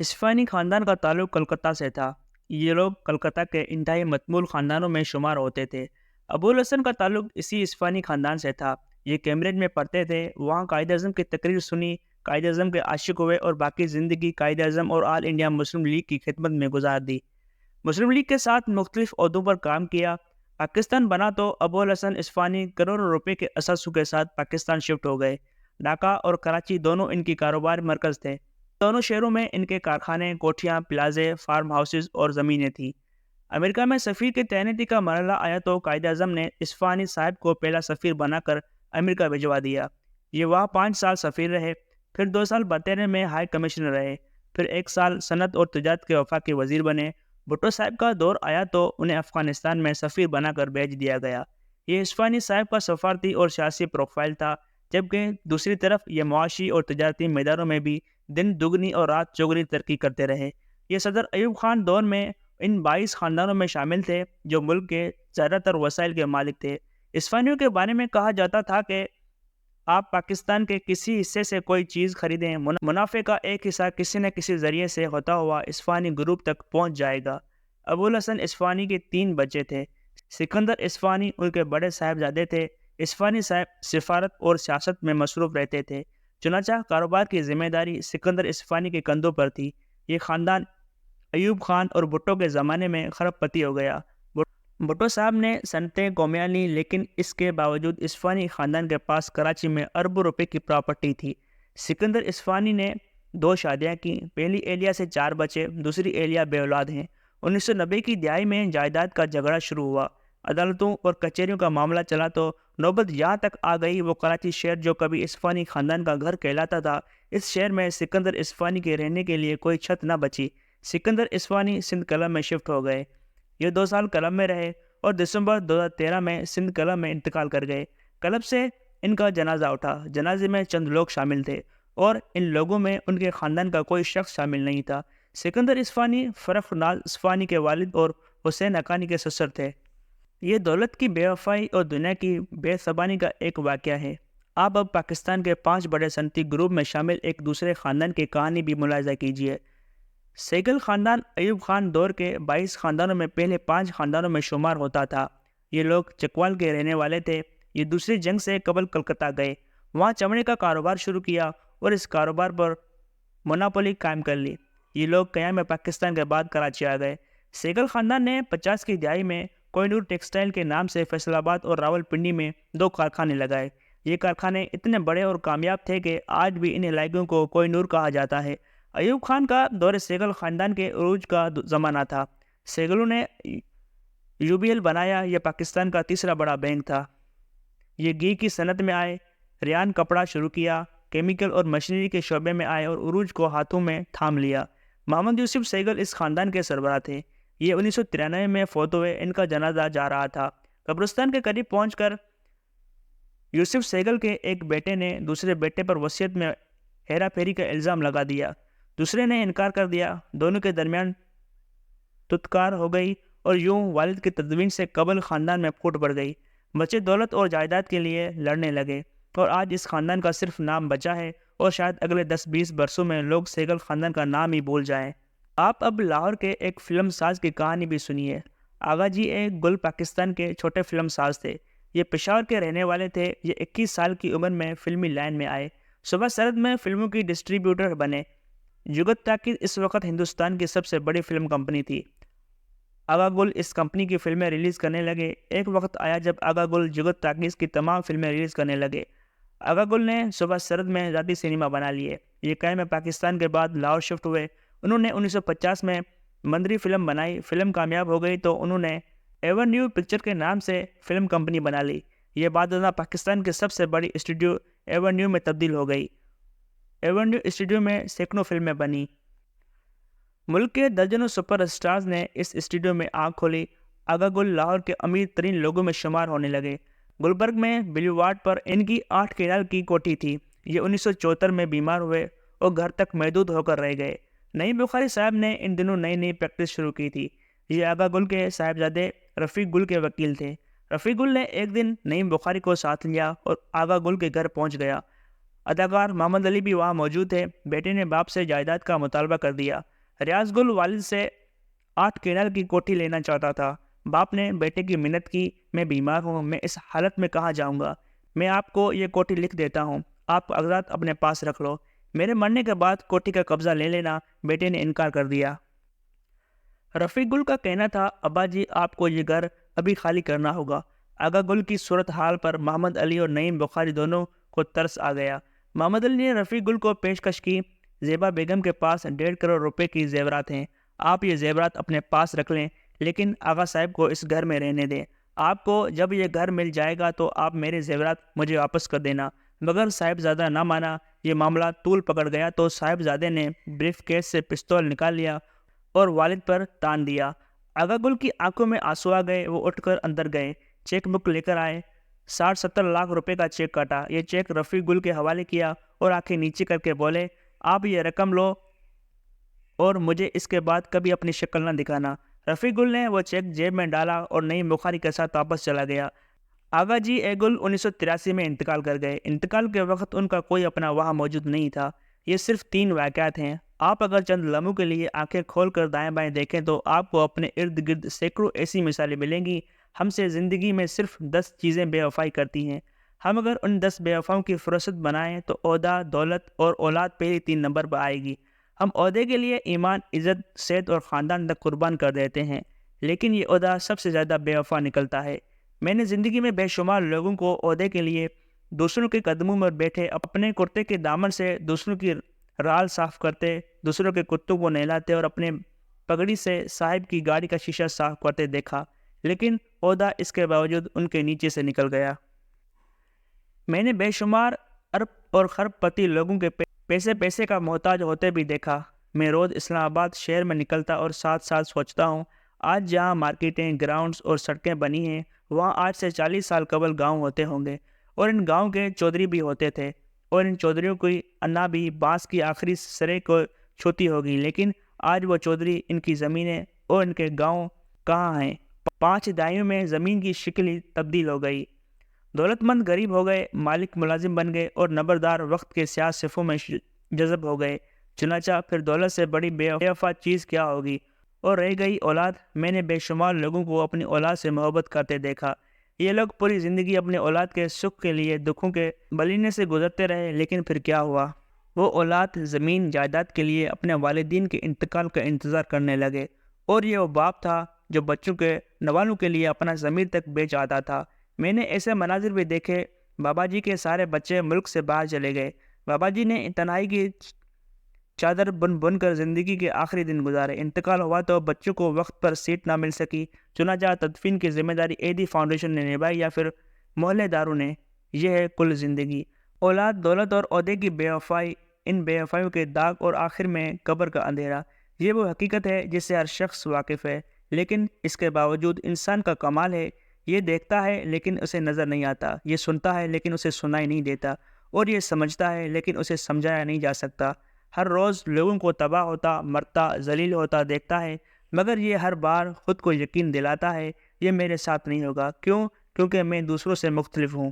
इस्फानी खानदान का ताल्लुक कलकत्ता से था। ये लोग कलकत्ता के इंतहाई मतमूल खानदानों में शुमार होते थे। अबुल हसन का ताल्लुक इसी इस्फानी खानदान से था। ये कैम्ब्रिज में पढ़ते थे, वहाँ कायद-ए-आज़म की तकरीर सुनी, कायद-ए-आज़म के आशिक हुए और बाकी ज़िंदगी कायद-ए-आज़म और ऑल इंडिया मुस्लिम लीग की खिदमत में गुजार दी। मुस्लिम लीग के साथ मुख्तलिफ ओहदों पर काम किया। पाकिस्तान बना तो अबुल हसन इस्फानी करोड़ों रुपए के असासों के साथ पाकिस्तान शिफ्ट हो गए। ढाका और कराची दोनों इनकी कारोबार मरकज़ थे। दोनों शहरों में इनके कारखाने, कोठियाँ, प्लाजे, फार्म हाउसेस और ज़मीनें थीं। अमेरिका में सफ़ीर की तैनाती का मरहला आया तो कायद-ए-आज़म ने इस्फानी साहब को पहला सफ़ीर बनाकर अमेरिका भिजवा दिया। ये वहाँ 5 साल सफ़ीर रहे, फिर 2 साल बहरीन में हाई कमिश्नर रहे, फिर 1 साल सनत और तिजारत के वफाकी वज़ीर बने। भुट्टो साहब का दौर आया तो उन्हें अफ़गानिस्तान में सफ़ीर बनाकर भेज दिया गया। ये इस्फानी साहब का सफारती और सियासी प्रोफाइल था, जबकि दूसरी तरफ ये मुआशी और तिजारती मैदानों में भी दिन दुगनी और रात चौगुनी तरक्की करते रहे। ये सदर अयूब खान दौर में इन 22 ख़ानदानों में शामिल थे जो मुल्क के ज़्यादातर वसाइल के मालिक थे। इस्फानियों के बारे में कहा जाता था कि आप पाकिस्तान के किसी हिस्से से कोई चीज़ खरीदें, मुनाफे का एक हिस्सा किसी न किसी ज़रिए से होता हुआ इस्फानी ग्रुप तक पहुंच जाएगा। अबुल हसन इस्फानी के 3 बच्चे थे। सिकंदर इस्फानी उनके बड़े साहबजादे थे। इस्फानी साहब सिफारत और सियासत में मसरूफ़ रहते थे। चुनांचे कारोबार की जिम्मेदारी सिकंदर इस्फानी के कंधों पर थी। ये ख़ानदान अयूब खान और भुट्टो के ज़माने में खरबपति हो गया। भुट्टो साहब ने सनतें कौमियाँ लीं, लेकिन इसके बावजूद इस्फानी ख़ानदान के पास कराची में अरबों रुपए की प्रॉपर्टी थी। सिकंदर इस्फानी ने 2 शादियाँ की। पहली एलिया से 4 बच्चे, दूसरी एलिया बेऔलाद हैं। 1990 की दिहाई में जायदाद का झगड़ा शुरू हुआ। अदालतों और कचहरियों का मामला चला तो नौबत यहाँ तक आ गई, वो कराची शहर जो कभी इस्फानी ख़ानदान का घर कहलाता था, इस शहर में सिकंदर इस्फानी के रहने के लिए कोई छत न बची। सिकंदर इस्फानी सिंध कलम में शिफ्ट हो गए। ये 2 साल कलम में रहे और दिसंबर 2013 में सिंध कलम में इंतकाल कर गए। कलम से इनका जनाजा उठा। जनाजे में चंद लोग शामिल थे और इन लोगों में उनके ख़ानदान का कोई शख्स शामिल नहीं था। सिकंदर इस्फानी फ़रख इस्फानी के वालिद और हुसैन हक्कानी के ससुर थे। ये दौलत की बेवफाई और दुनिया की बेज़बानी का एक वाक़या है। आप अब पाकिस्तान के 5 बड़े सनती ग्रुप में शामिल एक दूसरे ख़ानदान की कहानी भी मुलाहिज़ा कीजिए। सैगल ख़ानदान अयूब खान दौर के 22 ख़ानदानों में पहले 5 ख़ानदानों में शुमार होता था। ये लोग चकवाल के रहने वाले थे। ये दूसरी जंग से कबल कलकत्ता गए, वहाँ चमड़े का कारोबार शुरू किया और इस कारोबार पर मोनोपोली कायम कर ली। ये लोग क़याम पाकिस्तान के बाद कराची आ गए। सैगल ख़ानदान ने 50 की दिहाई में कोहिनूर टेक्सटाइल के नाम से फैसलाबाद और रावलपिंडी में 2 कारखाने लगाए। ये कारखाने इतने बड़े और कामयाब थे कि आज भी इन इलाकों को कोहिनूर कहा जाता है। अयूब खान का दौर सैगल ख़ानदान के उरूज का ज़माना था। सैगलों ने यूबीएल बनाया। यह पाकिस्तान का तीसरा बड़ा बैंक था। ये घी की सनत में आए, रेयान कपड़ा शुरू किया, केमिकल और मशीनरी के शोबे में आए और उरूज को हाथों में थाम लिया। मोहम्मद यूसुफ सैगल इस ख़ानदान के सरबराह थे। ये 1993 में फौत हुए। इनका जनाजा जा रहा था। कब्रिस्तान के करीब पहुंचकर यूसुफ सैगल के एक बेटे ने दूसरे बेटे पर वसीयत में हेरा फेरी का इल्ज़ाम लगा दिया। दूसरे ने इनकार कर दिया। दोनों के दरमियान तुतकार हो गई और यूं वालिद की तदवीन से कबल ख़ानदान में फूट पड़ गई। बच्चे दौलत और जायदाद के लिए लड़ने लगे और आज इस ख़ानदान का सिर्फ नाम बचा है और शायद अगले 10-20 बरसों में लोग सैगल ख़ानदान का नाम ही भूल जाएं। आप अब लाहौर के एक फ़िल्म साज की कहानी भी सुनिए। आगा जी एक गुल पाकिस्तान के छोटे फ़िल्म साज थे। ये पेशावर के रहने वाले थे। ये 21 साल की उम्र में फ़िल्मी लाइन में आए। सुबह सरद में फ़िल्मों की डिस्ट्रीब्यूटर बने। जुगत ताकीद इस वक्त हिंदुस्तान की सबसे बड़ी फ़िल्म कंपनी थी। आगा गुल इस कंपनी की फ़िल्में रिलीज़ करने लगे। एक वक्त आया जब आगा गुल जुगत ताकीद की तमाम फ़िल्में रिलीज़ करने लगे। आगा गुल ने सुबह सरद में ज़ाती सिनेमा बना लिए। ये क़याम पाकिस्तान के बाद लाहौर शिफ्ट हुए। उन्होंने 1950 में मंदरी फ़िल्म बनाई। फ़िल्म कामयाब हो गई तो उन्होंने एवेन्यू पिक्चर के नाम से फ़िल्म कंपनी बना ली। ये बाद पाकिस्तान की सबसे बड़ी स्टूडियो एवेन्यू में तब्दील हो गई। एवेन्यू स्टूडियो में सैकड़ों फिल्में बनी। मुल्क के दर्जनों सुपर स्टार्स ने इस स्टूडियो में आँख खोली। आगा गुल लाहौर के अमीर तरीन लोगों में शुमार होने लगे। गुलबर्ग में बिलीवार्ड पर इनकी 8 किराए की कोठी थी। ये 1974 में बीमार हुए और घर तक महदूद होकर रह गए। नईम बुखारी साहब ने इन दिनों नई नई प्रैक्टिस शुरू की थी। ये आगा गुल के साहबजादे रफ़ीक गुल के वकील थे। रफ़ीक गुल ने एक दिन नईम बुखारी को साथ लिया और आगा गुल के घर पहुंच गया। اداکار محمد علی بھی وہاں موجود تھے۔ بیٹے نے باپ سے جائیداد کا مطالبہ کر دیا۔ ریاض گل والد سے 8 کنال کی کوٹھی لینا چاہتا تھا۔ باپ نے بیٹے کی منت کی، میں بیمار ہوں، میں اس حالت میں کہاں جاؤں گا، میں آپ کو یہ کوٹھی لکھ دیتا ہوں، آپ کاغذات اپنے پاس رکھ لو، میرے مرنے کے بعد کوٹھی کا قبضہ لے لینا۔ بیٹے نے انکار کر دیا۔ رفیق گل کا کہنا تھا، ابا جی آپ کو یہ گھر ابھی خالی کرنا ہوگا۔ آغا گل کی صورتحال پر محمد علی اور نعیم بخاری دونوں کو ترس آ گیا۔ محمد علی نے رفیق گل کو پیشکش کی، زیبا بیگم کے پاس 1.5 کروڑ روپے کی زیورات ہیں، آپ یہ زیورات اپنے پاس رکھ لیں، لیکن آغا صاحب کو اس گھر میں رہنے دیں۔ آپ کو جب یہ گھر مل جائے گا تو آپ میرے زیورات مجھے واپس کر دینا۔ مگر صاحبزادہ نہ مانا۔ یہ معاملہ طول پکڑ گیا تو صاحبزادے نے بریف کیس سے پستول نکال لیا اور والد پر تان دیا۔ آغا گل کی آنکھوں میں آنسو آ گئے۔ وہ اٹھ کر اندر گئے، چیک بک لے کر آئے، 60-70 لاکھ روپے کا چیک کاٹا۔ یہ چیک رفیق گل کے حوالے کیا اور آنکھیں نیچے کر کے بولے، آپ یہ رقم لو اور مجھے اس کے بعد کبھی اپنی شکل نہ دکھانا۔ رفیق گل نے وہ چیک جیب میں ڈالا اور نعیم بخاری کے ساتھ واپس چلا گیا۔ آغا جی اے گل 1983 میں انتقال کر گئے۔ انتقال کے وقت ان کا کوئی اپنا وہاں موجود نہیں تھا۔ یہ صرف 3 واقعات ہیں۔ آپ اگر چند لمحوں کے لیے آنکھیں کھول کر دائیں بائیں دیکھیں تو آپ کو اپنے ارد گرد سینکڑوں ایسی مثالیں ملیں گی۔ ہم سے زندگی میں صرف 10 چیزیں بے وفائی کرتی ہیں۔ ہم اگر ان 10 بے وفاؤں کی فہرست بنائیں تو عہدہ، دولت اور اولاد پہلی 3 نمبر پر آئے گی۔ ہم عہدے کے لیے ایمان، عزت، صحت اور خاندان تک قربان کر دیتے ہیں، لیکن یہ عہدہ سب سے زیادہ بے وفا نکلتا ہے۔ میں نے زندگی میں بے شمار لوگوں کو عہدے کے لیے دوسروں کے قدموں پر بیٹھے اپنے کرتے کے دامن سے دوسروں کی رال صاف کرتے، دوسروں کے کتوں کو نہلاتے اور اپنے پگڑی سے صاحب کی گاڑی کا شیشہ صاف کرتے دیکھا، لیکن عہدہ اس کے باوجود ان کے نیچے سے نکل گیا۔ میں نے بے شمار ارب اور خرب پتی لوگوں کے پیسے کا محتاج ہوتے بھی دیکھا۔ میں روز اسلام آباد شہر میں نکلتا اور ساتھ ساتھ سوچتا ہوں، آج جہاں مارکیٹیں، گراؤنڈز اور سڑکیں بنی ہیں، وہاں آج سے 40 سال قبل گاؤں ہوتے ہوں گے، اور ان گاؤں کے چودھری بھی ہوتے تھے، اور ان چودھریوں کی انا بھی بانس کی آخری سرے کو چھوتی ہوگی، لیکن آج وہ چودھری، ان کی زمینیں اور ان کے گاؤں کہاں ہیں؟ 5 دہائیوں میں زمین کی شکل ہی تبدیل ہو گئی۔ دولت مند غریب ہو گئے، مالک ملازم بن گئے اور نمبردار وقت کے سیاہ صفوں میں جذب ہو گئے۔ چنانچہ پھر دولت سے بڑی بے وفا چیز کیا ہوگی؟ اور رہ گئی اولاد۔ میں نے بے شمار لوگوں کو اپنی اولاد سے محبت کرتے دیکھا۔ یہ لوگ پوری زندگی اپنے اولاد کے سکھ کے لیے دکھوں کے بلینے سے گزرتے رہے، لیکن پھر کیا ہوا؟ وہ اولاد زمین جائیداد کے لیے اپنے والدین کے انتقال کا انتظار کرنے لگے، اور یہ وہ باپ تھا جو بچوں کے نوالوں کے لیے اپنا ضمیر تک بیچ آتا تھا۔ میں نے ایسے مناظر بھی دیکھے۔ بابا جی کے سارے بچے ملک سے باہر چلے گئے۔ بابا جی نے تنہائی کی چادر بن کر زندگی کے آخری دن گزارے۔ انتقال ہوا تو بچوں کو وقت پر سیٹ نہ مل سکی، چنانچہ تدفین کی ذمہ داری ایدی فاؤنڈیشن نے نبھائی یا پھر محلے داروں نے۔ یہ ہے کل زندگی۔ اولاد، دولت اور عہدے کی بے وفائی، ان بے وفائیوں کے داغ اور آخر میں قبر کا اندھیرا، یہ وہ حقیقت ہے جس سے ہر شخص واقف ہے، لیکن اس کے باوجود انسان کا کمال ہے، یہ دیکھتا ہے لیکن اسے نظر نہیں آتا، یہ سنتا ہے لیکن اسے سنائی نہیں دیتا، اور یہ سمجھتا ہے لیکن اسے سمجھایا نہیں جا سکتا۔ ہر روز لوگوں کو تباہ ہوتا، مرتا، ذلیل ہوتا دیکھتا ہے، مگر یہ ہر بار خود کو یقین دلاتا ہے، یہ میرے ساتھ نہیں ہوگا۔ کیوں؟ کیونکہ میں دوسروں سے مختلف ہوں۔